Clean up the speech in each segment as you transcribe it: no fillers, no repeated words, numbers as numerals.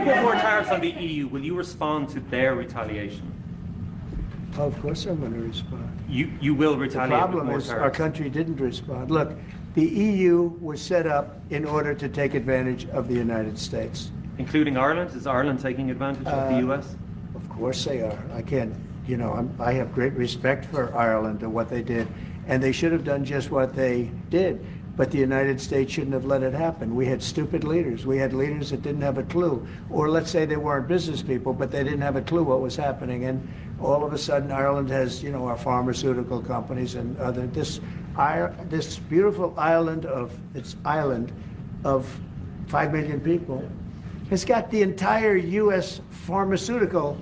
put more tariffs on the EU, will you respond to their retaliation? Oh, of course I'm going to respond. You will The retaliate with problem more is our tariffs. country didn't respond. Look, the EU was set up in order to take advantage of the United States. Including Ireland? Is Ireland taking advantage of the US? Of course they are. I can't, I have great respect for Ireland and what they did, and they should have done just what they did. But the United States shouldn't have let it happen. We had stupid leaders. We had leaders that didn't have a clue. Or let's say they weren't business people, but they didn't have a clue what was happening. And all of a sudden, Ireland has, our pharmaceutical companies and other, this beautiful island of 5 million people has got the entire U.S. pharmaceutical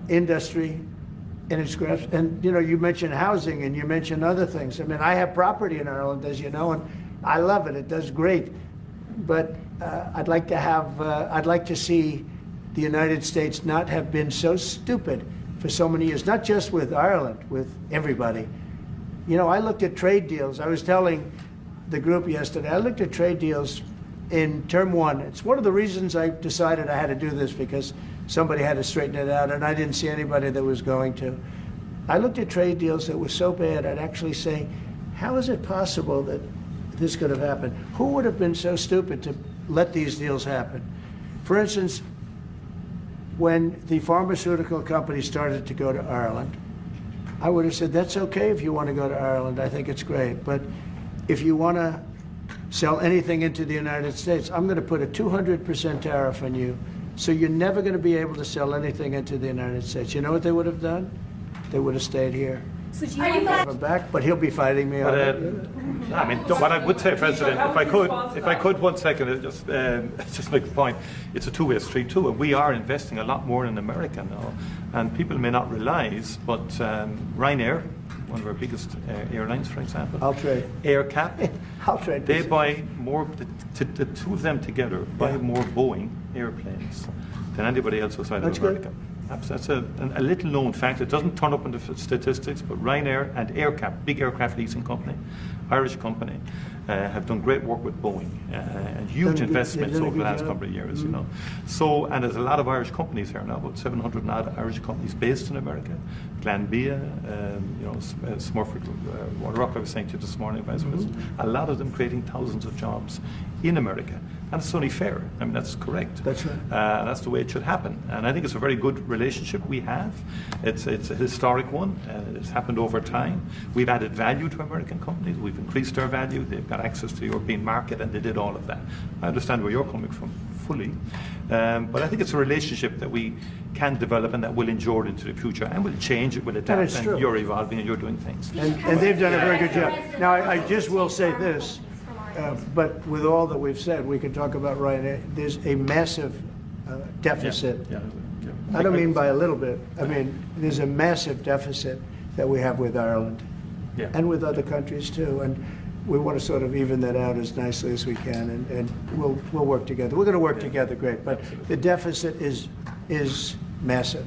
industry in its grasp. And you mentioned housing and you mentioned other things. I mean, I have property in Ireland, as you know, and I love it. It does great. But I'd like to see the United States not have been so stupid for so many years, not just with Ireland, with everybody. I looked at trade deals. I was telling the group yesterday, I looked at trade deals in term one. It's one of the reasons I decided I had to do this, because somebody had to straighten it out, and I didn't see anybody that was going to. I looked at trade deals that were so bad, I'd actually say, how is it possible that this could have happened? Who would have been so stupid to let these deals happen? For instance, when the pharmaceutical companies started to go to Ireland, I would have said, that's okay if you want to go to Ireland, I think it's great. But if you want to sell anything into the United States, I'm going to put a 200% tariff on you. So you're never going to be able to sell anything into the United States. You know what they would have done? They would have stayed here. So do you want Back, but he'll be fighting me on it. I mean, what I would say, President, if I could 1 second, just make the point. It's a two-way street too, and we are investing a lot more in America now. And people may not realise, but Ryanair, one of our biggest airlines, for example, I'll trade. AirCap, I'll trade. they buy more. The two of them together buy more Boeing airplanes than anybody else outside of America. Good. That's a little known fact. It doesn't turn up in the statistics, but Ryanair and AirCap, big aircraft leasing company, Irish company, have done great work with Boeing and huge investments over the last couple of years. So, and there's a lot of Irish companies here now, about 700 odd Irish companies based in America. Glanbia, Smurfit, Waterrock, I was saying to you this morning, Vice President. A lot of them creating thousands of jobs in America. And it's only fair. I mean, that's correct. That's right. That's the way it should happen. And I think it's a very good relationship we have. It's a historic one. It's happened over time. We've added value to American companies. We've increased their value. They've got access to the European market, and they did all of that. I understand where you're coming from fully. But I think it's a relationship that we can develop and that will endure into the future, and will change, it will adapt, and you're evolving and you're doing things. And they've done a very good job. Now, I just will say this. But with all that we've said, we can talk about Ryanair. There's a massive deficit. I don't mean by a little bit. I mean, there's a massive deficit that we have with Ireland and with other countries too. And we want to sort of even that out as nicely as we can, and we'll work together. We're going to work together great, but the deficit is massive.